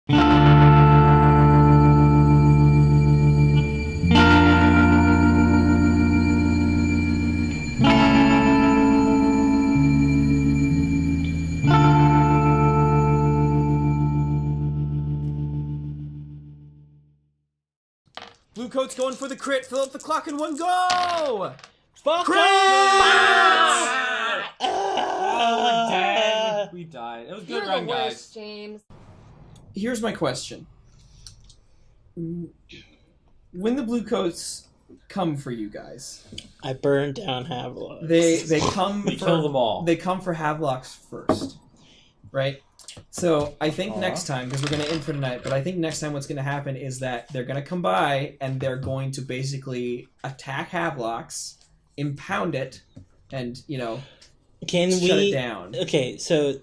Blue coat's going for the crit. Fill up the clock in one go. Fuck crit! We died. It was a good You're run, the guys. worst, James. Here's my question. When the blue coats come for you guys, I burned down Havelock. they come We for kill them all. They come for Havelock's first, right? So I think next time, because we're going to end for tonight, but I think next time what's going to happen is that they're going to come by and they're going to basically attack Havelock's, impound it, and shut it down. Okay, so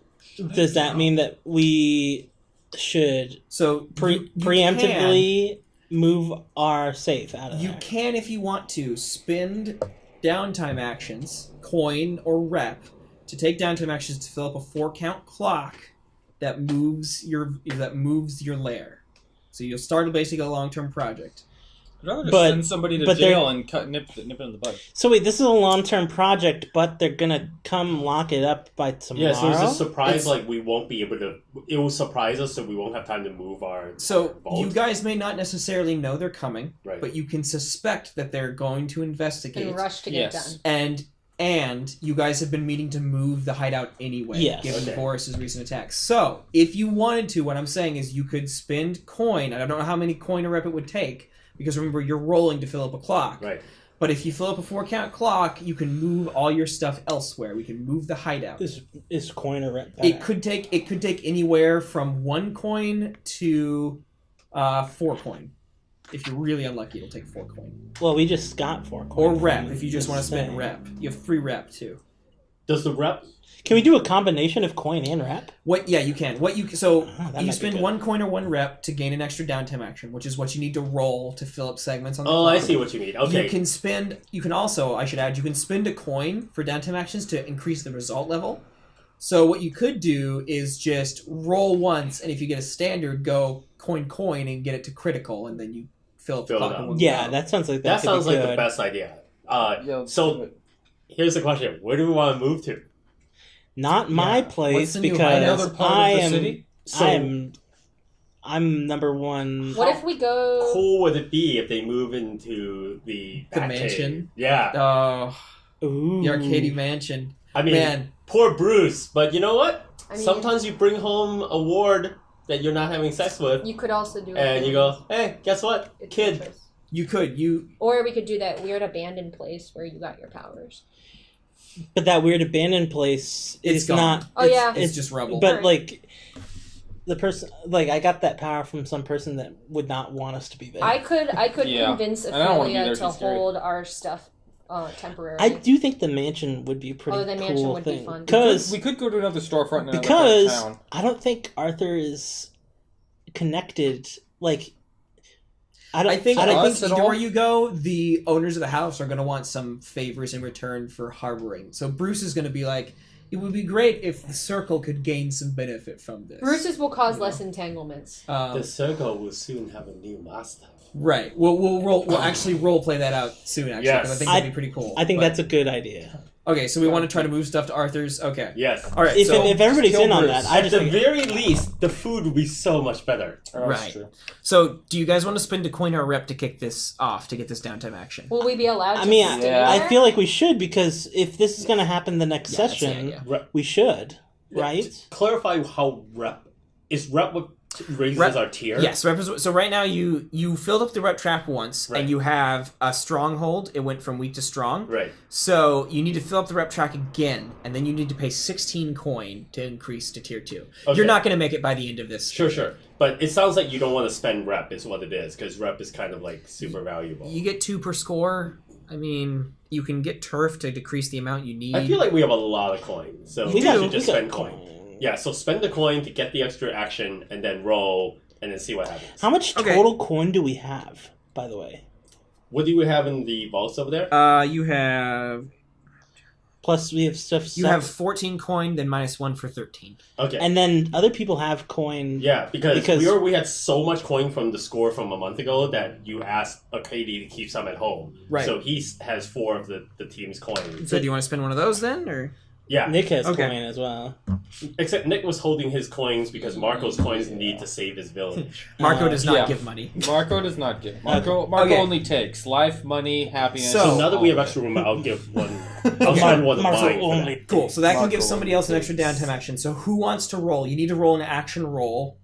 does that mean that we should preemptively move our safe out of there? You can, if you want to, spend downtime actions, coin or rep, to take downtime actions to fill up a 4-count clock that moves your lair. So you'll start basically a long-term project. I'd rather just send somebody to jail and nip it in the bud. So wait, this is a long-term project, but they're gonna come lock it up by tomorrow? Yeah, so it's a surprise, we won't be able to... It will surprise us, so we won't have time to move our vault. You guys may not necessarily know they're coming, right, but you can suspect that they're going to investigate. And rush to get done. And you guys have been meaning to move the hideout anyway, given Boris's recent attacks. So, if you wanted to, what I'm saying is you could spend coin. I don't know how many coin or rep it would take, because remember, you're rolling to fill up a clock. Right. But if you fill up a 4-count clock, you can move all your stuff elsewhere. We can move the hideout. Is coin or rep bad? It could take anywhere from 1 coin to 4 coin. If you're really unlucky, it'll take 4 coin. Well, we just got 4 coin. Or rep, if you just want to spend rep. You have 3 rep, too. Does the rep... Can we do a combination of coin and rep? Yeah, you can. You spend 1 coin or 1 rep to gain an extra downtime action, which is what you need to roll to fill up segments on the clock. I see what you mean. Okay. You can also, I should add, you can spend a coin for downtime actions to increase the result level. So what you could do is just roll once, and if you get a standard, go coin and get it to critical, and then you fill up the clock. That sounds like that sounds like the best idea. So here's the question: where do we want to move to? Not my place, because I'm number 1. What if we go? Cool would it be if they move into the mansion? Yeah. The Arkady mansion. I mean, poor Bruce, but you know what? Sometimes you bring home a ward that you're not having sex with. You could also do it. And you go, hey, guess what? Kid. Or we could do that weird abandoned place where you got your powers. But that weird abandoned place is not... It's just rubble. But, the person... I got that power from some person that would not want us to be there. I could convince Ophelia to hold our stuff temporarily. I do think the mansion would be a pretty cool thing. The mansion would be fun. We could go to another storefront in because town. I don't think Arthur is connected. I think where you go, the owners of the house are going to want some favors in return for harboring. So Bruce is going to be like, it would be great if the circle could gain some benefit from this. Bruce's will cause less entanglements. The circle will soon have a new master. Right. We'll actually role play that out soon. Actually, because I think that'd be pretty cool. I think that's a good idea. Okay, so we want to try to move stuff to Arthur's. Okay. Yes. All right. If everybody's in on that, at the very least, the food would be so much better. Right. So, do you guys want to spend a coin or a rep to kick this off, to get this downtime action? Will we be allowed to I feel like we should, because if this is going to happen the next session, we should, right? Clarify how rep... Is rep what raises our tier? Yes. So right now you filled up the rep trap once, and you have a stronghold. It went from weak to strong. Right. So you need to fill up the rep track again, and then you need to pay 16 coin to increase to tier 2. Okay. You're not going to make it by the end of this. Sure. But it sounds like you don't want to spend rep is what it is, because rep is kind of super valuable. You get 2 per score. I mean, you can get turf to decrease the amount you need. I feel like we have a lot of coin, so we should just spend coin. Yeah, so spend the coin to get the extra action, and then roll, and then see what happens. How much total coin do we have, by the way? What do we have in the vaults over there? You have Plus, we have stuff. You have 14 coin, then -1 for 13. Okay. And then other people have coin. Yeah, because we had so much coin from the score from a month ago that you asked Arkady to keep some at home. Right. So he has 4 of the team's coins. So do you want to spend one of those then, or? Yeah. Nick has coin as well. Except Nick was holding his coins because Marco's coins need to save his village. Marco does not give money. Marco does not give. Marco only takes life, money, happiness. So now that we have extra room, I'll give one. I'll find one of mine. Only. Cool. So that can give somebody else an extra downtime action. So who wants to roll? You need to roll an action roll,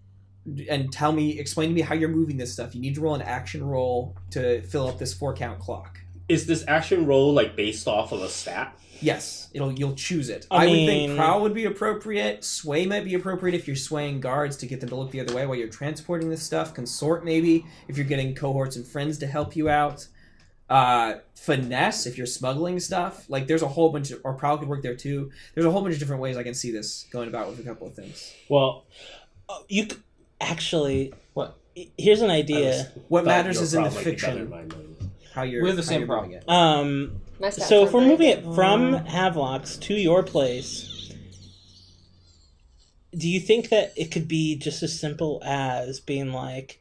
and explain to me how you're moving this stuff. You need to roll an action roll to fill up this 4-count clock. Is this action roll like based off of a stat? Yes, you'll choose it. I would think prowl would be appropriate. Sway might be appropriate if you're swaying guards to get them to look the other way while you're transporting this stuff. Consort maybe if you're getting cohorts and friends to help you out. Finesse if you're smuggling stuff. Like there's a whole bunch of, or prowl could work there too. There's a whole bunch of different ways I can see this going about with a couple of things. Well, you could, actually. What? Here's an idea. What matters is in the fiction. How you're. We're the same problem. So if we're moving it from Havelock's to your place, do you think that it could be just as simple as being like,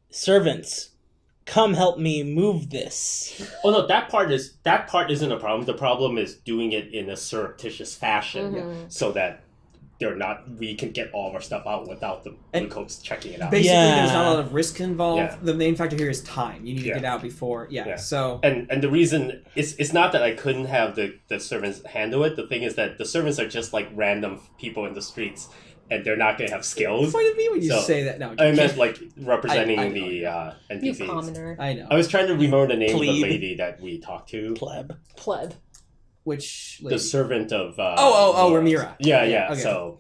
servants, come help me move this? Oh no, that part isn't a problem. The problem is doing it in a surreptitious fashion so that we can get all of our stuff out without the bluecoats checking it out. Basically, there's not a lot of risk involved. Yeah. The main factor here is time. You need to get out before. Yeah. So and the reason it's not that I couldn't have the servants handle it. The thing is that the servants are just like random people in the streets, and they're not going to have skills. What do you mean when you say that? No, I meant like representing the NPCs. You commoner. I know. I was trying to remember the name of the lady that we talked to. Pleb. Which lady? The servant of Ramira. Yeah. Okay. So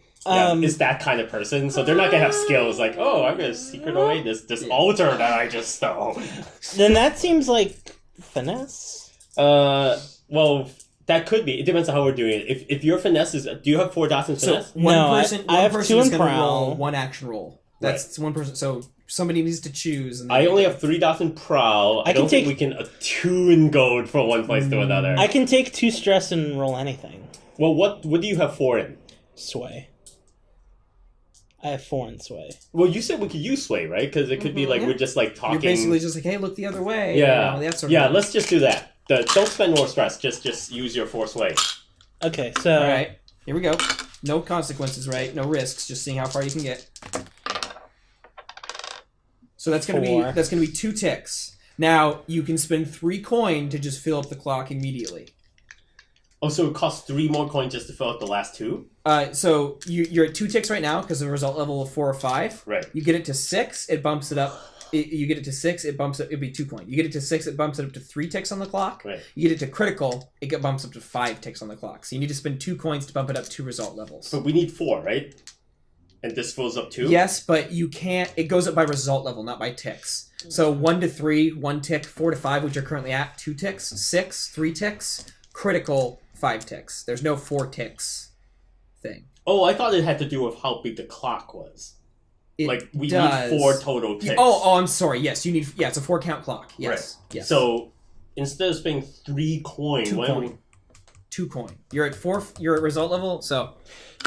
is that kind of person. So they're not gonna have skills like, oh, I'm gonna secret away this altar that I just stole. Then that seems like finesse. Well, that could be. It depends on how we're doing it. If your finesse is, do you have 4 dots in finesse? So one person is going to prowl. roll one action roll. That's one person. So somebody needs to choose. And I only have 3 dots in prowl. I don't think we can attune gold from one place to another. I can take 2 stress and roll anything. Well, what do you have 4 in? Sway. I have 4 in sway. Well, you said we could use sway, right? Because it could be like we're just like talking. You're basically just like, hey, look the other way. Yeah, that sort of yeah. thing. Let's just do that. Don't spend more stress. Just use your 4 sway. Okay, so all right, here we go. No consequences, right? No risks. Just seeing how far you can get. So that's gonna be 2 ticks. Now you can spend 3 coin to just fill up the clock immediately. Oh, so it costs 3 more coins just to fill out the last 2? So you're at 2 ticks right now because of a result level of 4 or 5. Right. You get it to 6, it bumps it up. You get it to 6, it bumps it. It'd be 2 coin. You get it to 6, it bumps it up to 3 ticks on the clock. Right. You get it to critical, it bumps up to 5 ticks on the clock. So you need to spend 2 coins to bump it up 2 result levels. But we need 4, right? And this fills up 2? Yes, but you can't. It goes up by result level, not by ticks. So 1 to 3, 1 tick, 4 to 5, which you're currently at, 2 ticks, 6, 3 ticks, critical, 5 ticks. There's no 4 ticks thing. Oh, I thought it had to do with how big the clock was. It we does. need 4 total ticks. Oh, I'm sorry. Yes, you need. Yeah, it's a 4 count clock. Yes. Right. Yes. So instead of spending 3 coin, 2 coin. 2 coin. You're at 4. You're at result level. So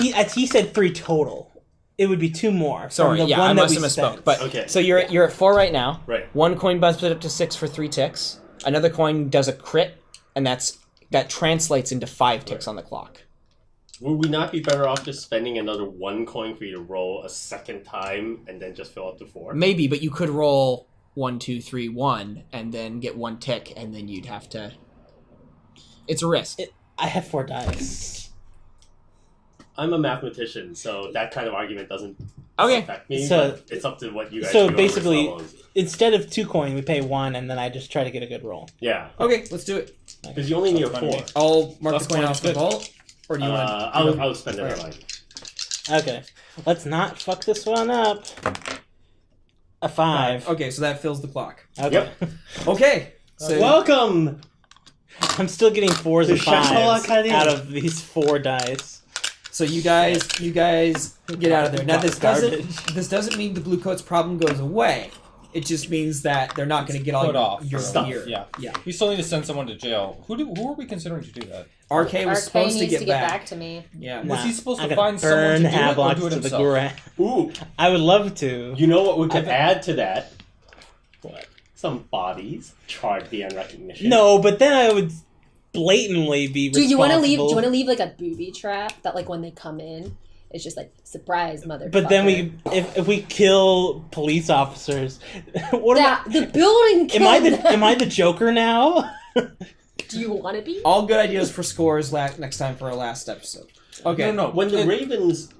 he said 3 total. It would be 2 more. Sorry, from the one I must that have spent. misspoke. But okay. So you're at 4 right now. Right. 1 coin bumps it up to 6 for 3 ticks. Another coin does a crit, and that translates into 5 ticks on the clock. Would we not be better off just spending another 1 coin for you to roll a second time and then just fill up to 4? Maybe, but you could roll 1, 2, 3, 1, and then get 1 tick, and then you'd have to. It's a risk. I have 4 dice. I'm a mathematician, so that kind of argument doesn't affect me. So but it's up to what you guys. So do basically, instead of 2 coin, we pay 1, and then I just try to get a good roll. Yeah. Okay, let's do it. Because you only need a 4. I'll mark the coin off the vault, or do you want? I'll spend it on mine. Okay, let's not fuck this one up. A 5. Okay, so that fills the clock. Okay. Yep. Okay. So Welcome. I'm still getting 4s and 5s Arkady. out of these 4 dice. So you guys get out of there. Now this doesn't mean the blue coat's problem goes away. It just means that they're not going to get all your stuff. gear. Yeah. We still need to send someone to jail. Who are we considering to do that? Arkady was supposed to get back to me. Yeah. Was he supposed to find someone to do it or do it himself? Ooh. I would love to. You know what we could add to that? What? Some bodies charred beyond recognition. No, but then I would blatantly be responsible. Do you want to leave like a booby trap that like when they come in, it's just like surprise, motherfucker. But then if we kill police officers, the building. Am I the Joker now? Do you want to be? All good ideas for scores next time for our last episode. Okay. No. When the Ravens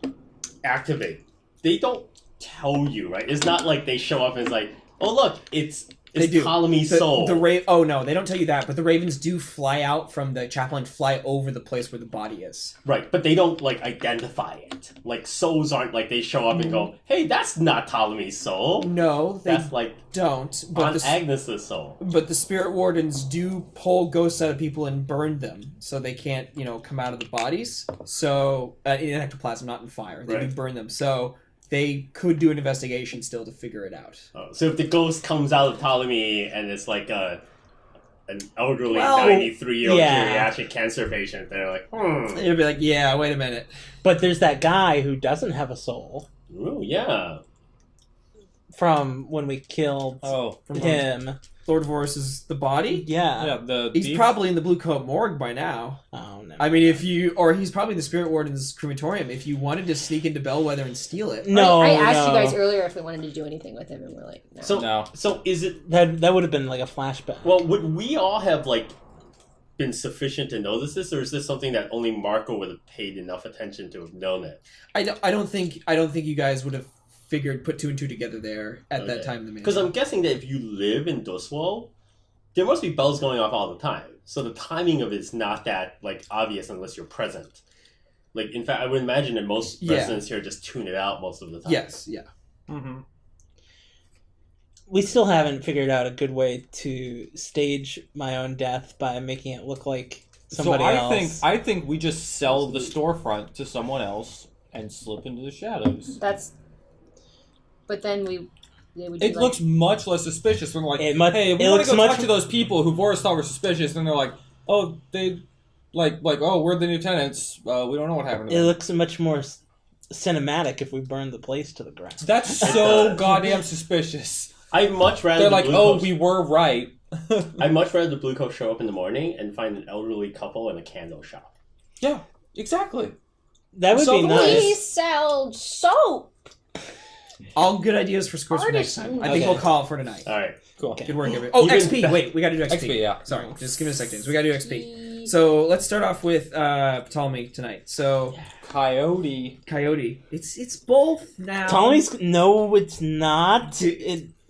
activate, they don't tell you, right? It's not like they show up and it's like, oh look, it's Ptolemy's soul. Oh no, they don't tell you that, but the Ravens do fly out from the chapel and fly over the place where the body is. Right, but they don't like identify it. Like souls aren't like they show up and go, "Hey, that's not Ptolemy's soul." No, that's like don't. But Agnes's soul. But the spirit wardens do pull ghosts out of people and burn them, so they can't, come out of the bodies. So in ectoplasm, not in fire, they do burn them. So they could do an investigation still to figure it out. Oh, so if the ghost comes out of Ptolemy and it's like an elderly 93-year-old geriatric cancer patient, they're like, It'll be like, yeah, wait a minute. But there's that guy who doesn't have a soul. Ooh, yeah. From when we killed him. Lord Vorus is the body? Yeah. He's probably in the Blue Coat morgue by now. Oh, no. I mean, he's probably in the Spirit Warden's crematorium. If you wanted to sneak into Bellwether and steal it. No, I asked you guys earlier if we wanted to do anything with him, and we're like, no. So is it... That would have been like a flashback. Well, would we all have, been sufficient to notice this, or is this something that only Marco would have paid enough attention to have known it? I don't think you guys would have put two and two together there at that time. Because I'm guessing that if you live in Doskvol, there must be bells going off all the time. So the timing of it is not that obvious unless you're present. In fact, I would imagine that most residents here just tune it out most of the time. Yes, yeah. Mm-hmm. We still haven't figured out a good way to stage my own death by making it look like somebody else. I think we just sell the storefront to someone else and slip into the shadows. But then it looks much less suspicious when hey, we want to go talk to those people who Vorus thought were suspicious, and they're like, oh, they we're the new tenants. We don't know what happened to them. It looks much more cinematic if we burn the place to the ground. That's so goddamn suspicious. I'd much rather we were right. I'd much rather the Blue Coat show up in the morning and find an elderly couple in a candle shop. Yeah, exactly. That would be nice. We sell soap. All good ideas for scores for next time. I think we'll call it for tonight. All right. Cool. Good work, everybody. Oh, XP. Wait, we got to do XP. Yeah. Sorry, just give me a second. We got to do XP. So let's start off with Ptolemy tonight. So Coyote. It's both now. Ptolemy's it's not.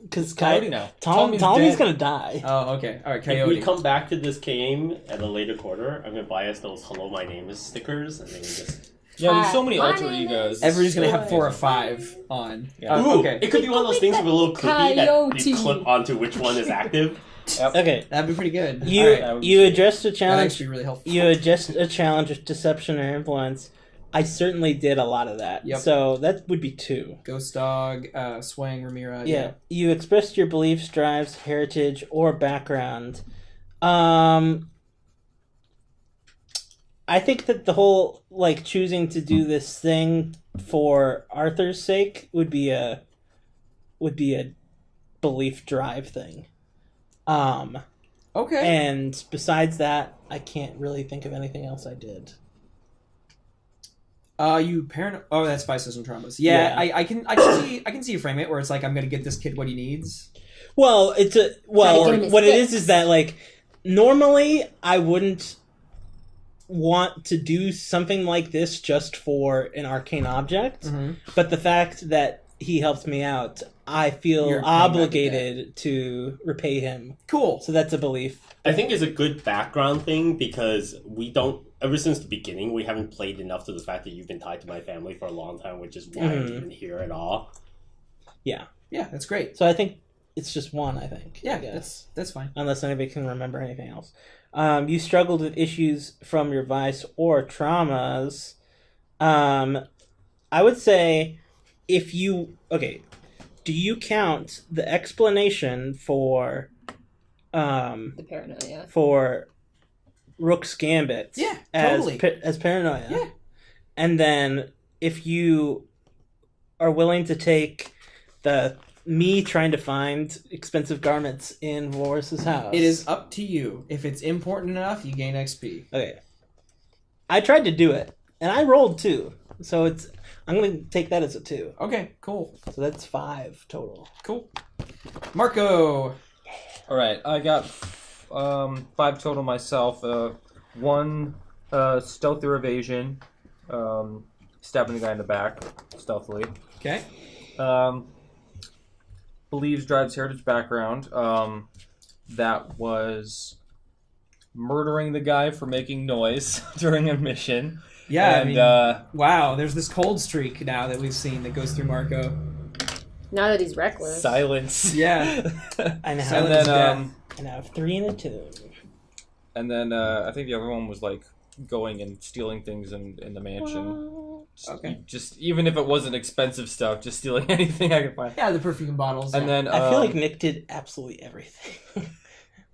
Because Coyote now. Ptolemy's gonna die. Oh, okay. All right, Coyote. If we come back to this game at a later quarter, I'm gonna buy us those "Hello, my name is" stickers, and then we just. Yeah, there's so many alter egos. Everybody's gonna have 4 or 5 on. Yeah. Okay. It could be one of those things with a little clippy that you clip onto which one is active. Yep. Okay, that'd be pretty good. You addressed a challenge. That'd actually really helpful. You addressed a challenge of deception or influence. I certainly did a lot of that. Yep. So that would be 2. Ghost Dog, Swang, Ramira. Yeah. You expressed your beliefs, drives, heritage, or background. I think that the whole choosing to do this thing for Arthur's sake would be a belief drive thing. Okay. And besides that, I can't really think of anything else I did. Oh, that's vices and traumas. Yeah. I can see you frame it where it's like I'm gonna get this kid what he needs. Well, what it is that normally I wouldn't want to do something like this just for an arcane object, but the fact that he helped me out, I feel obligated to repay him. Cool. So that's a belief. I think it's a good background thing because we don't, ever since the beginning, we haven't played enough to the fact that you've been tied to my family for a long time, which is why I'm even here at all. Yeah. Yeah, that's great. So I think it's just 1, I think. Yeah, that's fine. Unless anybody can remember anything else. You struggled with issues from your vice or traumas. I would say if you... Okay. do you count the explanation for The paranoia. for Rook's Gambit as paranoia? Yeah. And then if you are willing to take me trying to find expensive garments in Voris's house. It is up to you. If it's important enough, you gain XP. Okay. I tried to do it, and I rolled 2. So I'm going to take that as a 2. Okay, cool. So that's 5 total. Cool. Marco. All right, I got 5 total myself. 1 stealth or evasion, stabbing the guy in the back stealthily. Okay. Believes drives heritage background. That was murdering the guy for making noise during a mission. Yeah, and, wow, there's this cold streak now that we've seen that goes through Marco. Now that he's reckless. Silence. Yeah. I know. And then, I have 3 and a 2. And then I think the other one was like going and stealing things in the mansion. Okay. Just even if it wasn't expensive stuff, just stealing anything I could find. Yeah, the perfume bottles. And then I feel like Nick did absolutely everything.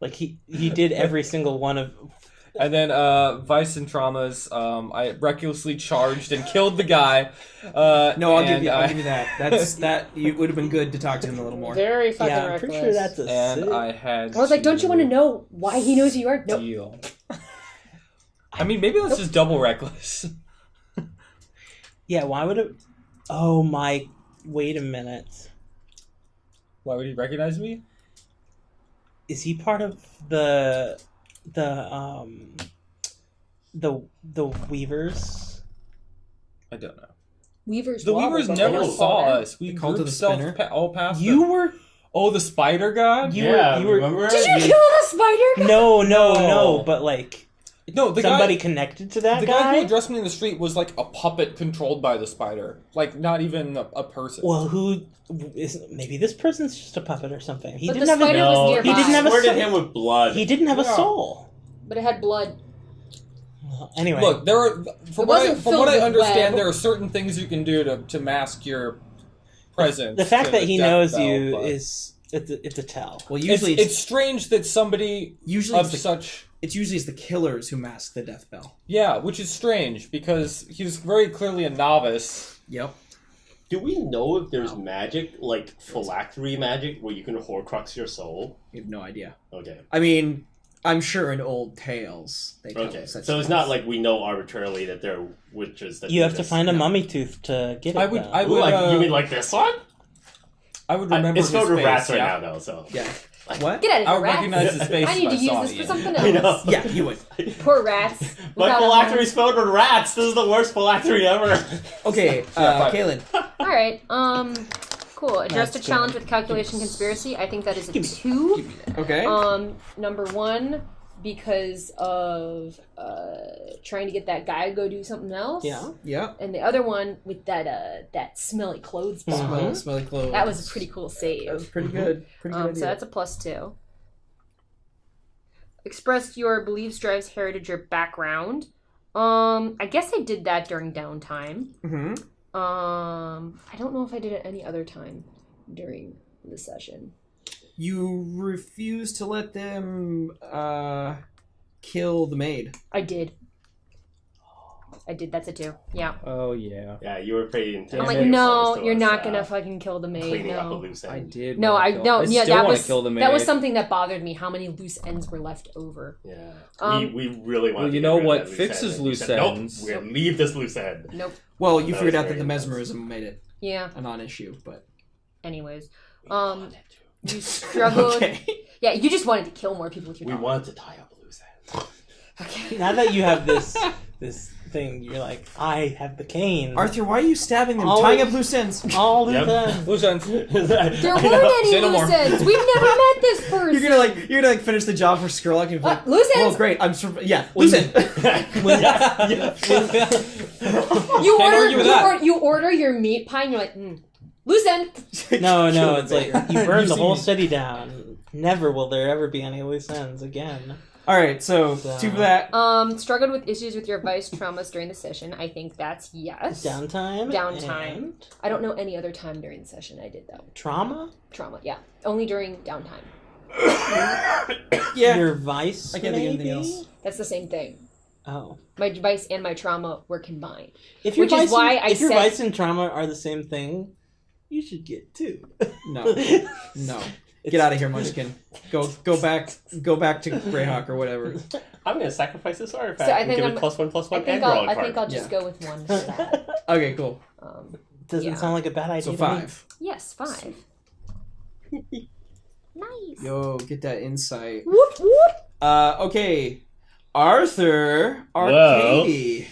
Like he did every single one of. And then vice and traumas. I recklessly charged and killed the guy. No, I'll give you that. It would have been good to talk to him a little more. Very fucking Yeah, I'm reckless. pretty sure that's a. And 6. I had. I was like, don't you want to know why he knows who you are? Nope. Deal. I mean, maybe that's just double reckless. Yeah, why would it? Oh my! Wait a minute. Why would he recognize me? Is he part of the Weavers? I don't know. Weavers. The Weavers never saw us. We cult of the stealth spinner? all past. You were. Oh, the spider god. You were. Remember? Did you kill the spider guy? No. But like. No, the somebody guy, connected to that the guy. who addressed me in the street was like a puppet controlled by the spider, like not even a person. Well, who is? Maybe this person's just a puppet or something. He But didn't the have a. spider was nearby. He didn't have a Squirted soul. him with blood. He didn't have a soul. But it had blood. Well, anyway, Look, there are from what wasn't I filled with understand, web. there are certain things you can do to mask your presence. the fact to that the he death knows bell, you but is it's a tell. Well, usually it's strange that somebody usually of it's the, such. it's usually the killers who mask the death bell. Yeah, which is strange because he's very clearly a novice. Yep. Do we know if there's magic, like phylactery magic, where you can Horcrux your soul? You have no idea. Okay. I mean, I'm sure in old tales they tell Okay. such So things. it's not like we know arbitrarily that there are witches that You do have to this. find a mummy tooth to get it. I would- though. I Ooh, would- like, you mean like this one? I would remember It's his filled with face, rats right yeah. now, though. So Yeah. What? Get out of I here, would rats. recognize his face. I need if to use saw this it, for yeah. something I know. else. Yeah, you would. Poor rats. My Without phylactery's filled with rats. This is the worst phylactery ever. Okay, fine. Caelin. All right. Cool. Address That's a challenge with calculation conspiracy. I think that is a 2. Okay. Number 1, because of trying to get that guy to go do something else. Yeah. Yeah. And the other one with that smelly clothes bottle. Smelly clothes. That was a pretty cool save. That was pretty good. Pretty good. So that's a +2. Express your beliefs, drives, heritage, or background. I guess I did that during downtime. Mm-hmm. I don't know if I did it any other time during the session. You refuse to let them kill the maid. I did. That's a 2. Yeah. Oh yeah. Yeah, you were pretty intense. I'm like, with no, yourself you're as, not gonna fucking kill the maid. cleaning up a No. loose I end. did. No, I wanna kill- don't. Yeah, still that wanna was kill the maid. that was something that bothered me. How many loose ends were left over? Yeah. We really want. Well, you know what fixes loose ends? Nope, we're gonna leave this loose end. Nope. Well, you That figured was out that very the intense. mesmerism made it Yeah. a non-issue, but Anyways, you struggled. okay. Yeah, you just wanted to kill more people with your We dog. wanted to tie up a loose end. Okay. Now that you have this thing, you're like, I have the cane. Arthur, why are you stabbing them? Always- Tying up loose ends. All the Yep. time. Loose ends. There weren't any Say no loose more. ends. We've never met this person. You're gonna finish the job for Skurlock and you're like, Loose well, ends. great. Loose end. You order your meat pie and you're like, loose end. No, it's like you burn You the see whole me. city down. Never will there ever be any loose ends again. All right, so 2 for that. Struggled with issues with your vice traumas during the session. I think that's yes. Downtime. And I don't know any other time during the session I did though. trauma. Trauma, yeah. Only during downtime. Yeah. Your vice. I can't think of anything else. That's the same thing. Oh. My vice and my trauma were combined. If your Which is vice why and, I if your said- vice and trauma are the same thing, you should get 2. No. Get out of here, Munchkin. Go back to Greyhawk or whatever. I'm going to sacrifice this artifact So I and think give I'm- it +1/+1 I and think draw a I'll card. just go with 1 for that. Okay, cool. Doesn't Yeah. sound like a bad idea. So to me. 5. Yes, 5. Nice. Yo, get that insight. Whoop whoop. Okay. Arthur. Whoa. Arkady.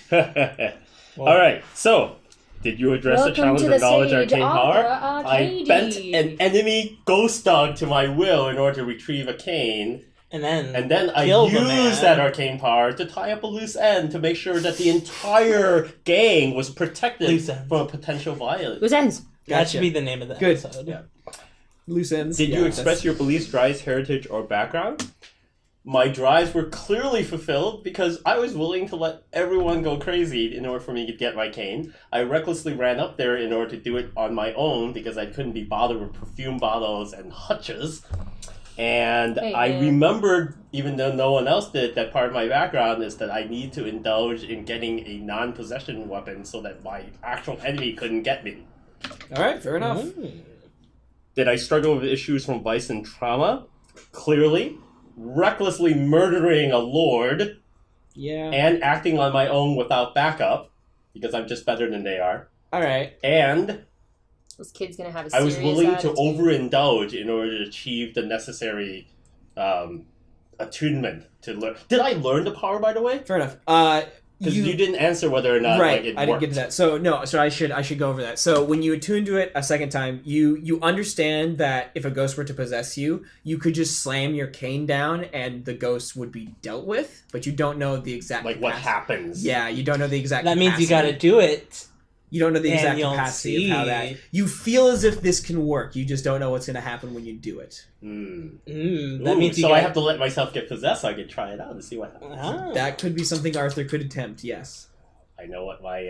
All right, so did you address Welcome the challenge to of the knowledge stage, arcane power? Arthur I Arkady. bent an enemy ghost dog to my will in order to retrieve a cane, And then I kill the used man. that arcane power to tie up a loose end to make sure that the entire gang was protected Loose ends. from a potential violence. Loose ends. That Gotcha. should be the name of the Good. episode. Yeah. Loose ends. Did Yeah, you express that's- your beliefs, drives, heritage, or background? My drives were clearly fulfilled because I was willing to let everyone go crazy in order for me to get my cane. I recklessly ran up there in order to do it on my own because I couldn't be bothered with perfume bottles and hutches. And Hey, I man. remembered, even though no one else did, that part of my background is that I need to indulge in getting a non-possession weapon so that my actual enemy couldn't get me. All right, fair enough. Did I struggle with issues from vice and trauma? Clearly. Recklessly murdering a lord Yeah. and acting on my own without backup because I'm just better than they are. All right. And This kid's gonna have a I was serious willing attitude. to overindulge in order to achieve the necessary attunement to learn. Did I learn the power, by the way? Fair enough. Because you didn't answer whether or not right. it I didn't worked. get to that. So no. So I should go over that. So when you attune to it a second time, you understand that if a ghost were to possess you, you could just slam your cane down and the ghost would be dealt with, but you don't know the exact Like what capacity. happens. Yeah, you don't know the exact. That means you got to capacity. do it. You don't know the and exact you'll capacity of how that. see. You feel as if this can work. You just don't know what's going to happen when you do it. That Ooh, means you so got I have to let myself get possessed so I can try it out and see what happens. Ah. That could be something Arthur could attempt. Yes. I know what my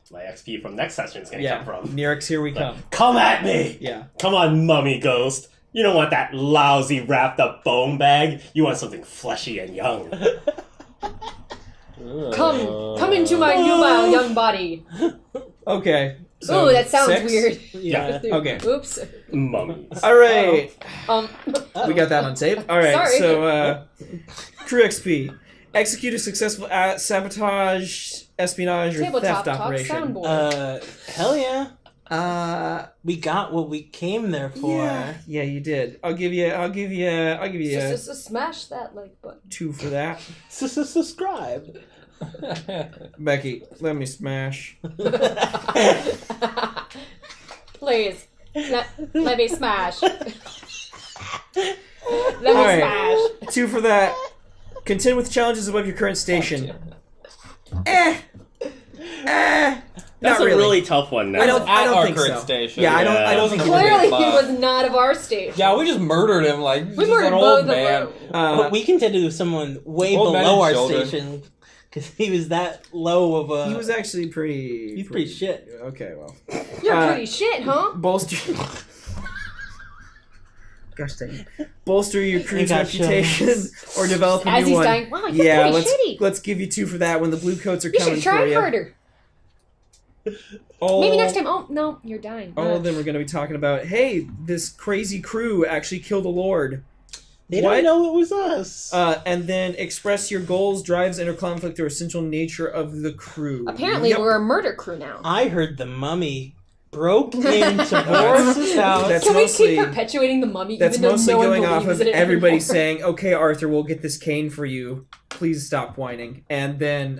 XP from next session is going to Yeah. come from. Nyrix, here we Like, come. come at me! Yeah. Come on, mummy ghost. You don't want that lousy wrapped up bone bag. You want something fleshy and young. Come into my nubile young body. Okay. So Ooh, that sounds 6? weird. Yeah. Okay. Oops. Mummies. All right. Uh-oh. We got that on tape. All right. Sorry. So, crew XP. Execute a successful sabotage, espionage, or Tabletop theft Talk operation. soundboard. Hell yeah. We got what we came there for. Yeah, you did. I'll give you Just smash that like button. 2 for that. Subscribe. Becky, let me smash. Please. Let me smash. Let me All right. smash. 2 for that. Contend with challenges above your current station. Not That's a really. really tough one now. I don't our think current so. station. Yeah, I Yeah. don't think he Clearly, did. he was not of our station. Yeah, we just murdered him like We just murdered an both old of man. them. But we contended with someone way Old men below and our children. station because he was that low of a. He was actually pretty. He's pretty shit. Okay, well. You're pretty shit, huh? Bolster. Gosh dang it. Bolster your crew's got reputation shows. or develop a As new he's one. dying, wow, you're Yeah, pretty shitty. let's give you 2 for that when the blue coats are You coming should try for you. harder. Oh, Maybe next time. Oh, no, you're dying. Oh, then we're going to be talking about, hey, this crazy crew actually killed a lord. They What? don't know it was us. And then express your goals, drives, inner conflict, or essential nature of the crew. Apparently, Yep. we're a murder crew now. I heard the mummy broke into Boris's house. That's Can we mostly- keep perpetuating the mummy That's even though mostly no one going off believes of in it everybody anymore? saying, okay, Arthur, we'll get this cane for you. Please stop whining. And then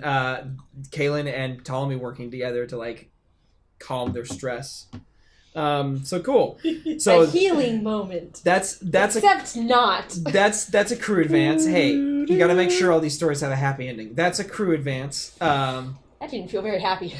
Caelin and Ptolemy working together to, like, calm their stress. So cool. So a healing moment. that's Except not. that's a crew advance. Hey, you got to make sure all these stories have a happy ending. That's a crew advance. That didn't feel very happy.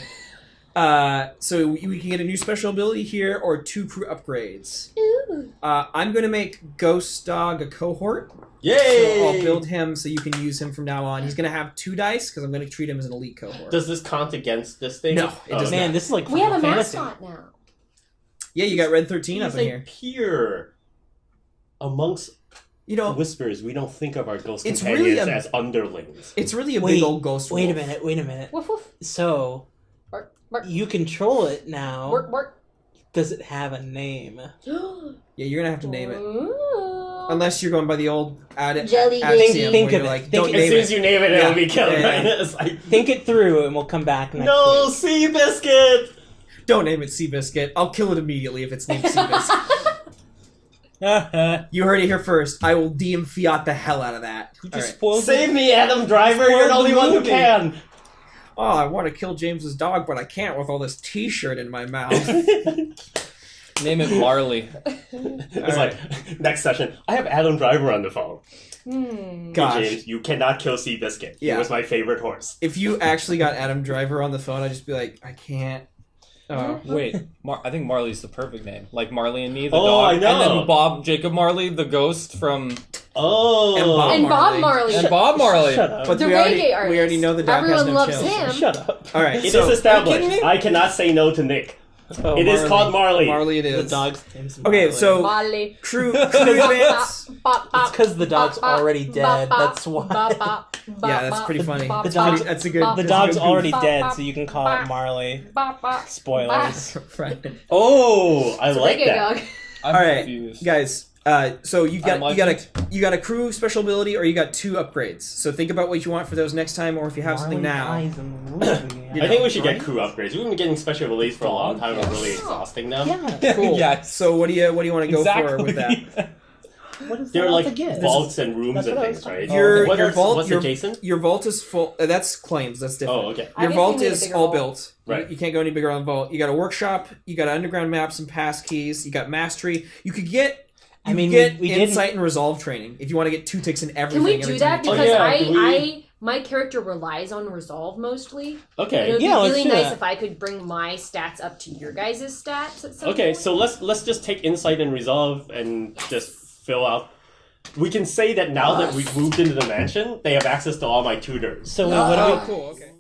So we can get a new special ability here or 2 crew upgrades. Ooh. I'm going to make Ghost Dog a cohort. Yay! So I'll build him so you can use him from now on. He's going to have 2 dice because I'm going to treat him as an elite cohort. Does this count against this thing? No, it does Man, not. this is like We have a Final Fantasy. mascot now. Yeah, you got Red 13 up He's in a here. peer. Amongst You know, whispers, we don't think of our ghost It's companions really as underlings. it's really a Wait, big old ghost wolf. Wait a minute. Woof woof. So, Bark bark. you control it now. Bark bark. Does it have a name? Yeah, you're going to have to name it. Ooh. Unless you're going by the old Jelly axiom think where of you're it. like, Think don't of As name soon as it. you name it, Yeah. it'll be killed, Yeah, right? yeah. It's like, Think it through, and we'll come back next no, week. Seabiscuit! Don't name it Seabiscuit. I'll kill it immediately if it's named Seabiscuit. You heard it here first. I will DM Fiat the hell out of that. Who All just right. spoiled Save me, Adam Driver! You're the only one who can! Oh, I want to kill James's dog, but I can't with all this T-shirt in my mouth. Name it Marley. It's like, next session, I have Adam Driver on the phone. Hey, Gosh. James, you cannot kill Seabiscuit. Yeah. He was my favorite horse. If you actually got Adam Driver on the phone, I'd just be like, I can't. Oh. Wait, I think Marley's the perfect name. Like Marley and Me, the Oh, dog. I know. And then Jacob Marley, the ghost from... Oh! And Bob And Bob Marley. And Bob Marley. Shut up. But The we already, reggae artist. we already know the dog Everyone has no loves chill. him. Shut up. All right, It so is established. kidding me? I cannot say no to Nick. Oh, It is called Marley. Marley it The is. dog's name's Okay, Marley. so Marley. crew advance. It's because the dog's already dead. That's why. Yeah, that's pretty funny. The dog's- That's a good. The that's dog's a good already goof. dead, so you can call it Marley. Spoilers. Right. Oh, I It's a like reggae that. dog. I'm All right, confused. guys. So you got I'm you got a crew special ability, or you got 2 upgrades. So think about what you want for those next time, or if you have something now. I think we should get crew upgrades. We've been getting special abilities for a long time. We're really exhausting them. Yeah. Cool. Yes. So what do you want to go for with that? What is They're that like to get? vaults and rooms That's and what I was things, right? talking Your What your are- vault what's your, adjacent? your vault is full. That's claims. That's different. Oh, okay. I Your guess vault we need a is bigger all vault. built. Right. You can't go any bigger on the vault. You got a workshop. You got underground maps and pass keys. You got mastery. You could get. You I mean, get we insight and resolve training if you want to get 2 ticks in everything. Can we every do time that? you Because yeah, can we- my character relies on resolve mostly. And it Okay. would Yeah, be let's really do nice that. if I could bring my stats up to your guys' stats at some Okay, point. so let's just take insight and resolve and just fill out. We can say that now that we've moved into the mansion, they have access to all my tutors. So Oh, what do we? cool. Okay.